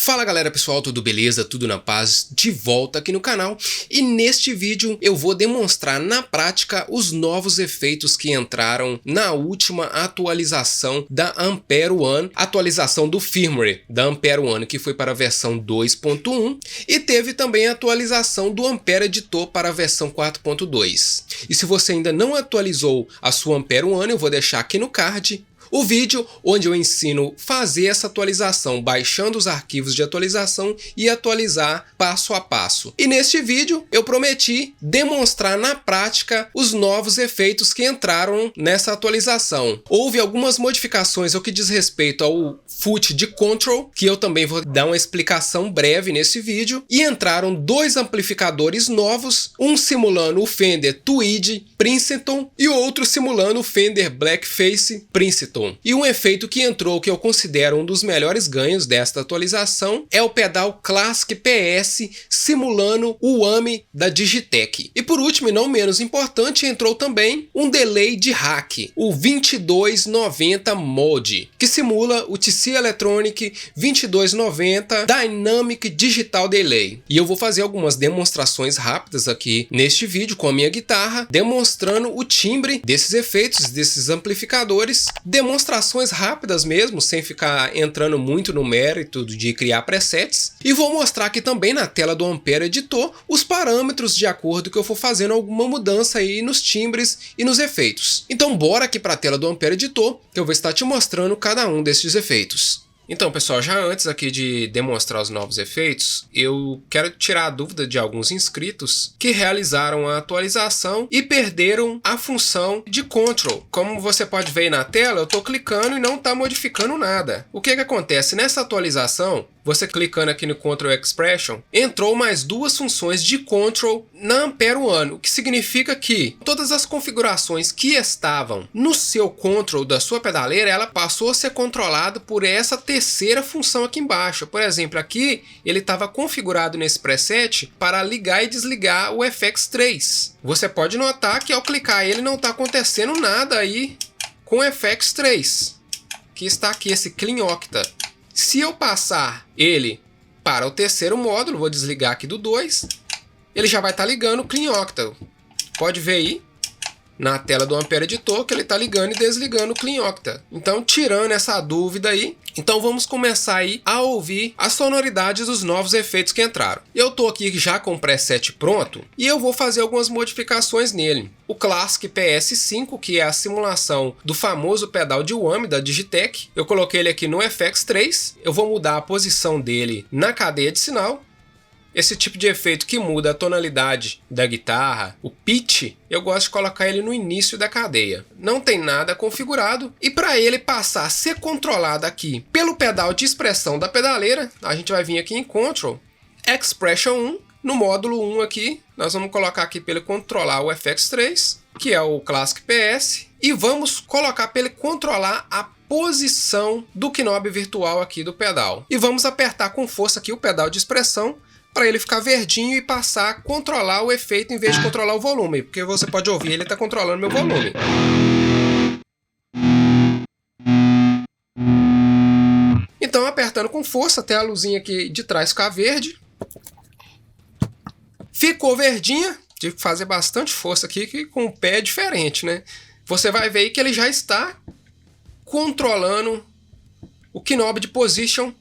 Fala galera pessoal, tudo beleza? Tudo na paz? De volta aqui no canal, e neste vídeo eu vou demonstrar na prática os novos efeitos que entraram na última atualização da Ampere One, atualização do firmware da Ampere One, que foi para a versão 2.1, e teve também a atualização do Ampere Editor para a versão 4.2. E se você ainda não atualizou a sua Ampere One, eu vou deixar aqui no card o vídeo onde eu ensino fazer essa atualização, baixando os arquivos de atualização e atualizar passo a passo. E neste vídeo eu prometi demonstrar na prática os novos efeitos que entraram nessa atualização. Houve algumas modificações ao que diz respeito ao FUT de Control, que eu também vou dar uma explicação breve nesse vídeo, e entraram dois amplificadores novos, um simulando o Fender Tweed Princeton e o outro simulando o Fender Blackface Princeton. E um efeito que entrou que eu considero um dos melhores ganhos desta atualização é o pedal Classic PS simulando o AMI da Digitech. E por último e não menos importante, entrou também um delay de hack, o 2290 Mode, que simula o TC Electronic 2290 Dynamic Digital Delay. E eu vou fazer algumas demonstrações rápidas aqui neste vídeo com a minha guitarra, demonstrando o timbre desses efeitos, desses amplificadores, demonstrações rápidas mesmo, sem ficar entrando muito no mérito de criar presets, e vou mostrar aqui também na tela do Ampere Editor os parâmetros de acordo que eu for fazendo alguma mudança aí nos timbres e nos efeitos. Então bora aqui para a tela do Ampere Editor, que eu vou estar te mostrando cada um desses efeitos. Então pessoal, já antes aqui de demonstrar os novos efeitos, eu quero tirar a dúvida de alguns inscritos que realizaram a atualização e perderam a função de Control. Como você pode ver aí na tela, eu estou clicando e não está modificando nada. O que acontece? Nessa atualização, você clicando aqui no Control Expression, entrou mais duas funções de Control na Ampere One, o que significa que todas as configurações que estavam no seu Control da sua pedaleira, ela passou a ser controlada por essa terceira função aqui embaixo. Por exemplo, aqui ele estava configurado nesse preset para ligar e desligar o FX3. Você pode notar que ao clicar ele não está acontecendo nada aí com o FX3, que está aqui, esse Clean Octa. Se eu passar ele para o terceiro módulo, vou desligar aqui do 2, ele já vai estar ligando o Clean Octa. Pode ver aí na tela do Ampere Editor que ele está ligando e desligando o Clean Octa. Então, tirando essa dúvida aí, então vamos começar aí a ouvir as sonoridades dos novos efeitos que entraram. Eu estou aqui já com o preset pronto e eu vou fazer algumas modificações nele. O Classic PS5, que é a simulação do famoso pedal de whammy da Digitech, eu coloquei ele aqui no FX3, eu vou mudar a posição dele na cadeia de sinal. Esse tipo de efeito que muda a tonalidade da guitarra, o pitch, eu gosto de colocar ele no início da cadeia. Não tem nada configurado, e para ele passar a ser controlado aqui pelo pedal de expressão da pedaleira, a gente vai vir aqui em Control, Expression 1, no módulo 1 aqui, nós vamos colocar aqui para ele controlar o FX3, que é o Classic PS, e vamos colocar para ele controlar a posição do knob virtual aqui do pedal. E vamos apertar com força aqui o pedal de expressão, para ele ficar verdinho e passar a controlar o efeito em vez de controlar o volume, porque você pode ouvir, ele está controlando meu volume. Então, apertando com força até a luzinha aqui de trás ficar verde. Ficou verdinha, tive que fazer bastante força aqui, que com o pé é diferente, né? Você vai ver aí que ele já está controlando o knob de position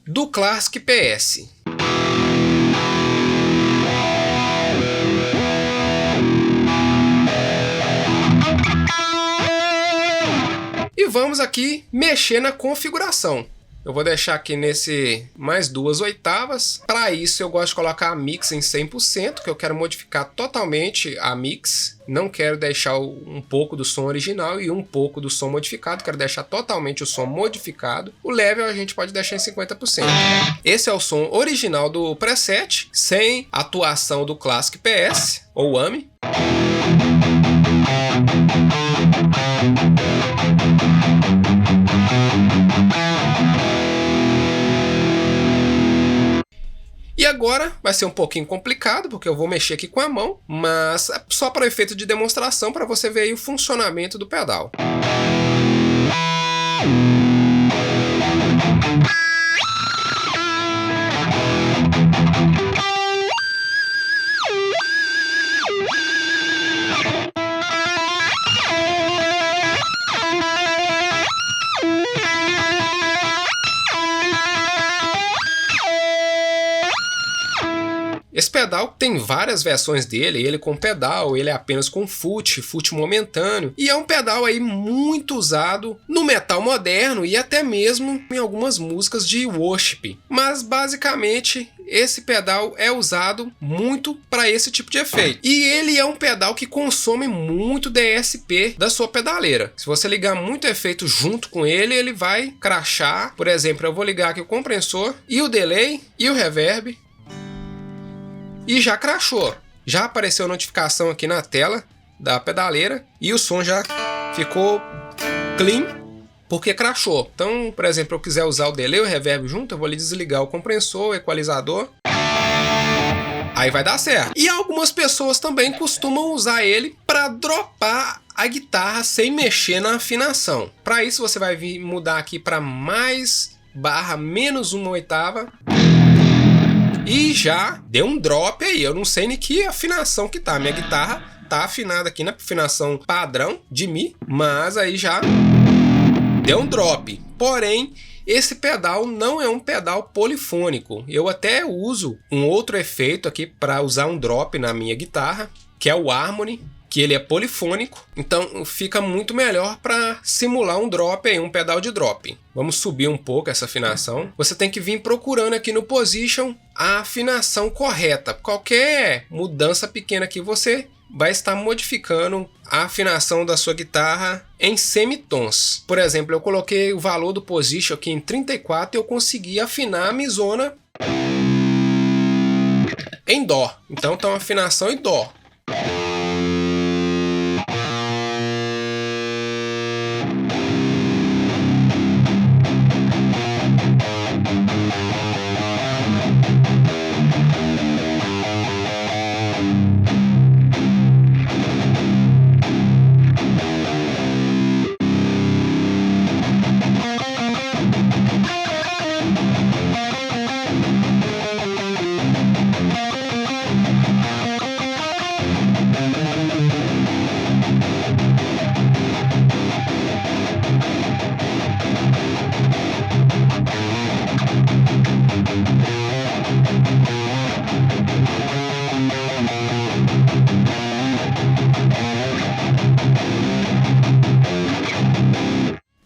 do Classic PS. E vamos aqui mexer na configuração. Eu vou deixar aqui nesse mais 2 oitavas. Para isso eu gosto de colocar a mix em 100%, que eu quero modificar totalmente a mix. Não quero deixar um pouco do som original e um pouco do som modificado. Quero deixar totalmente o som modificado. O level a gente pode deixar em 50%. Esse é o som original do preset, sem atuação do Classic PS ou AMI. E agora vai ser um pouquinho complicado, porque eu vou mexer aqui com a mão, mas é só para efeito de demonstração, para você ver aí o funcionamento do pedal. pedal tem várias versões dele, ele com pedal, ele é apenas com fute momentâneo, e é um pedal aí muito usado no metal moderno e até mesmo em algumas músicas de worship. Mas basicamente esse pedal é usado muito para esse tipo de efeito. E ele é um pedal que consome muito DSP da sua pedaleira. Se você ligar muito efeito junto com ele, ele vai crashar. Por exemplo, eu vou ligar aqui o compressor e o delay e o reverb. E já crashou. Já apareceu a notificação aqui na tela da pedaleira e o som já ficou clean, porque crashou. Então, por exemplo, eu quiser usar o delay e o reverb junto, eu vou ali desligar o compressor, o equalizador. Aí vai dar certo. E algumas pessoas também costumam usar ele para dropar a guitarra sem mexer na afinação. Para isso você vai vir mudar aqui para mais/menos uma oitava. E já deu um drop aí. Eu não sei nem que afinação que tá. Minha guitarra tá afinada aqui na afinação padrão de Mi, mas aí já deu um drop. Porém, esse pedal não é um pedal polifônico. Eu até uso um outro efeito aqui para usar um drop na minha guitarra, que é o Harmony, que ele é polifônico. Então fica muito melhor para simular um drop aí, um pedal de drop. Vamos subir um pouco essa afinação. Você tem que vir procurando aqui no Position a afinação correta. Qualquer mudança pequena aqui você vai estar modificando a afinação da sua guitarra em semitons. Por exemplo, eu coloquei o valor do Position aqui em 34 e eu consegui afinar a mizona em Dó. Então tá uma afinação em Dó.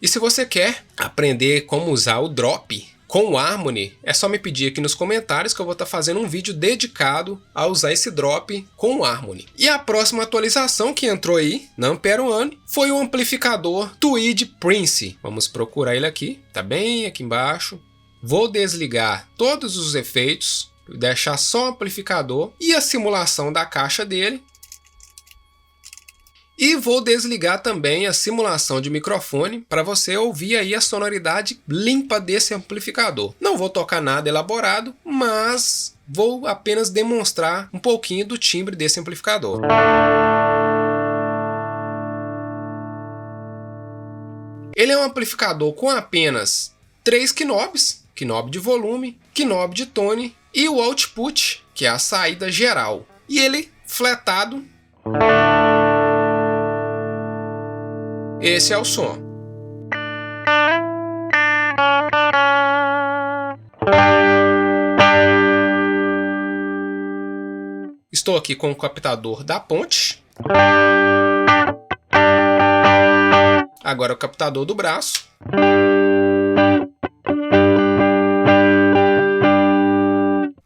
E se você quer aprender como usar o drop com o Harmony, é só me pedir aqui nos comentários que eu vou estar fazendo um vídeo dedicado a usar esse drop com o Harmony. E a próxima atualização que entrou aí na Ampere One foi o amplificador Tweed Prince. Vamos procurar ele aqui, tá bem aqui embaixo. Vou desligar todos os efeitos, deixar só o amplificador e a simulação da caixa dele. E vou desligar também a simulação de microfone para você ouvir aí a sonoridade limpa desse amplificador. Não vou tocar nada elaborado, mas vou apenas demonstrar um pouquinho do timbre desse amplificador. Ele é um amplificador com apenas 3 knobs, knob de volume, knob de tone e o output, que é a saída geral. E ele fletado. Esse é o som. Estou aqui com o captador da ponte. Agora o captador do braço.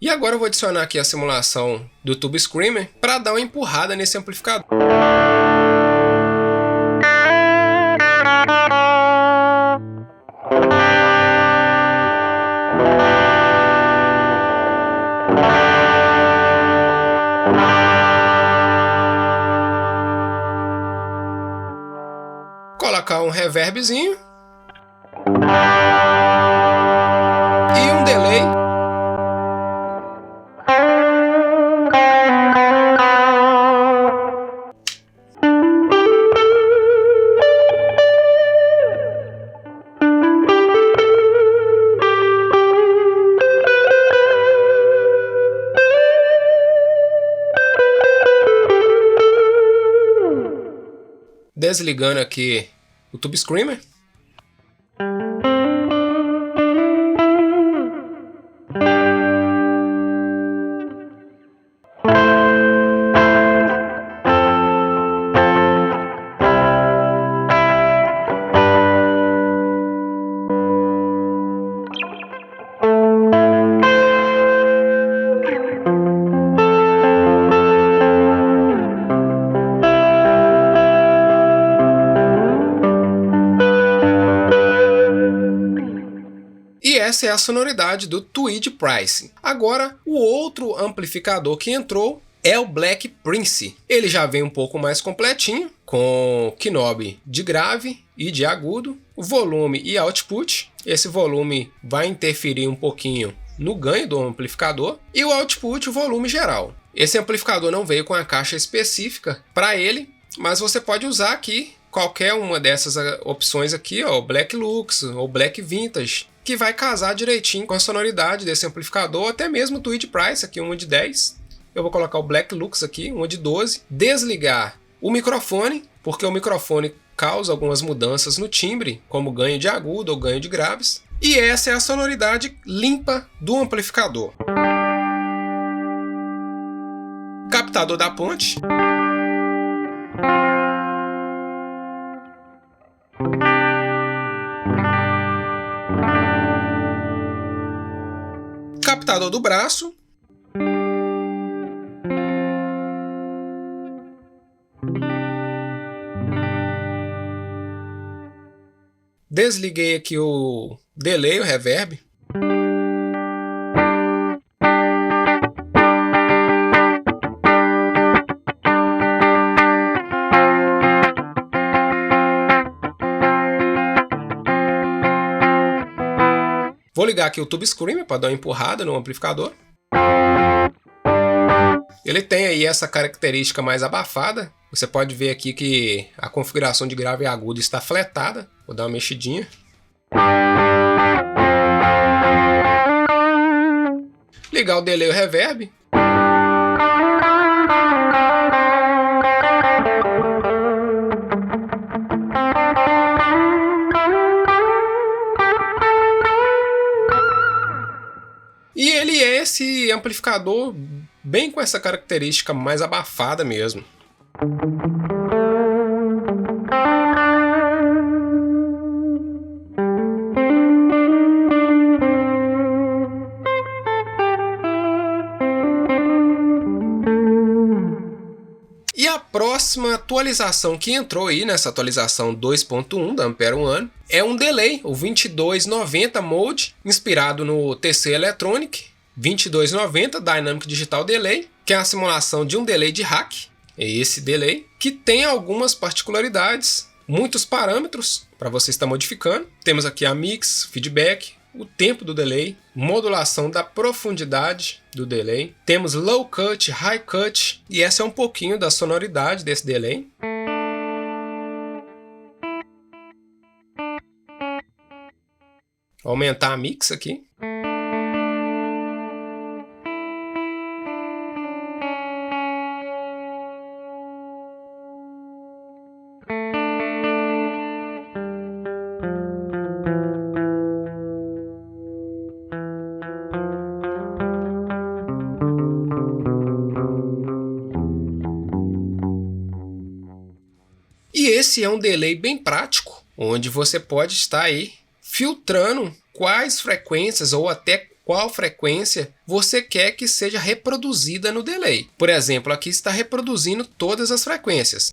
E agora eu vou adicionar aqui a simulação do Tube Screamer para dar uma empurrada nesse amplificador. Colocar um reverbzinho e um delay. Desligando aqui o Tube Screamer. é a sonoridade do Tweed Price. Agora, o outro amplificador que entrou é o Black Prince. Ele já vem um pouco mais completinho, com knob de grave e de agudo, volume e output. Esse volume vai interferir um pouquinho no ganho do amplificador, e o output, o volume geral. Esse amplificador não veio com a caixa específica para ele, mas você pode usar aqui qualquer uma dessas opções aqui, ó, Black Lux ou Black Vintage, que vai casar direitinho com a sonoridade desse amplificador, até mesmo o Tweed Price, aqui uma de 10. Eu vou colocar o Black Lux aqui, uma de 12. Desligar o microfone, porque o microfone causa algumas mudanças no timbre, como ganho de agudo ou ganho de graves. E essa é a sonoridade limpa do amplificador. Captador da ponte. Captador do braço. Desliguei aqui o delay, o reverb. Vou ligar aqui o Tube Screamer para dar uma empurrada no amplificador. Ele tem aí essa característica mais abafada. Você pode ver aqui que a configuração de grave e agudo está fletada. Vou dar uma mexidinha. Ligar o delay e o reverb. E ele é esse amplificador bem com essa característica mais abafada mesmo. E a próxima atualização que entrou aí nessa atualização 2.1 da Ampere One é um delay, o 2290 Mode, inspirado no TC Electronic 2290 Dynamic Digital Delay, que é a simulação de um delay de rack. É esse delay que tem algumas particularidades, muitos parâmetros para você estar modificando. Temos aqui a mix, feedback, o tempo do delay, modulação da profundidade do delay. Temos low cut, high cut, e essa é um pouquinho da sonoridade desse delay. Vou aumentar a mix aqui. E esse é um delay bem prático, onde você pode estar aí filtrando quais frequências ou até qual frequência você quer que seja reproduzida no delay. Por exemplo, aqui está reproduzindo todas as frequências.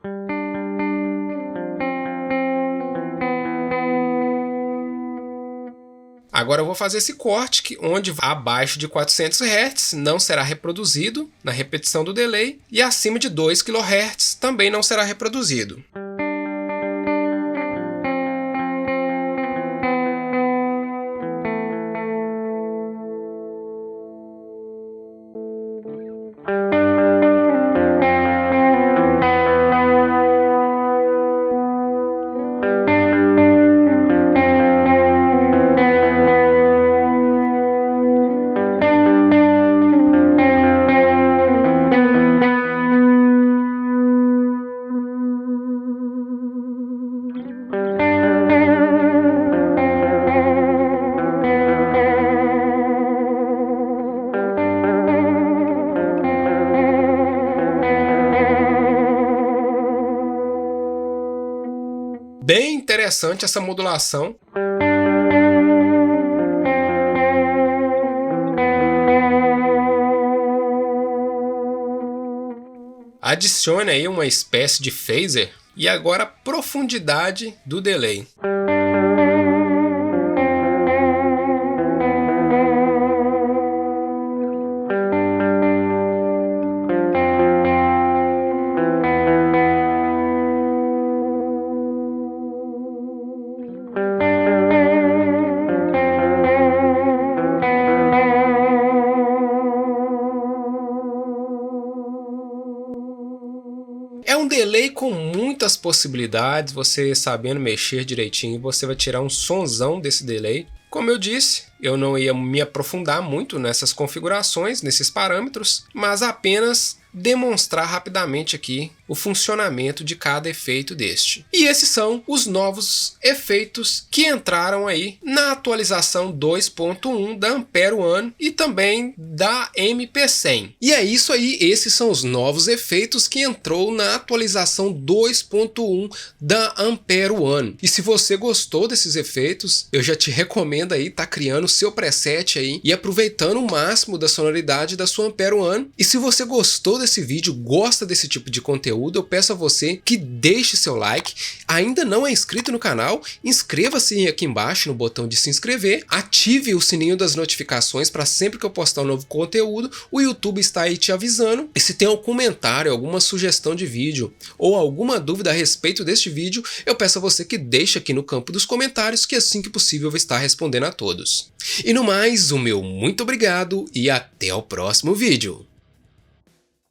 Agora eu vou fazer esse corte onde abaixo de 400 Hz não será reproduzido na repetição do delay e acima de 2 kHz também não será reproduzido. Bem interessante essa modulação. Adicione aí uma espécie de phaser e agora a profundidade do delay. um delay com muitas possibilidades. Você sabendo mexer direitinho, você vai tirar um sonzão desse delay. Como eu disse, eu não ia me aprofundar muito nessas configurações, nesses parâmetros, mas apenas demonstrar rapidamente aqui o funcionamento de cada efeito deste. E esses são os novos efeitos que entraram aí na atualização 2.1 da Ampere One e também da MP100. E é isso aí, esses são os novos efeitos que entrou na atualização 2.1 da Ampere One. E se você gostou desses efeitos, eu já te recomendo aí tá criando o seu preset aí e aproveitando o máximo da sonoridade da sua Ampere One. E se você gostou desse vídeo, gosta desse tipo de conteúdo, eu peço a você que deixe seu like. Ainda não é inscrito no canal, inscreva-se aqui embaixo no botão de se inscrever, ative o sininho das notificações para sempre que eu postar um novo conteúdo, o YouTube está aí te avisando. E se tem algum comentário, alguma sugestão de vídeo ou alguma dúvida a respeito deste vídeo, eu peço a você que deixe aqui no campo dos comentários, que assim que possível eu vou estar respondendo a todos. E no mais, o meu muito obrigado e até o próximo vídeo.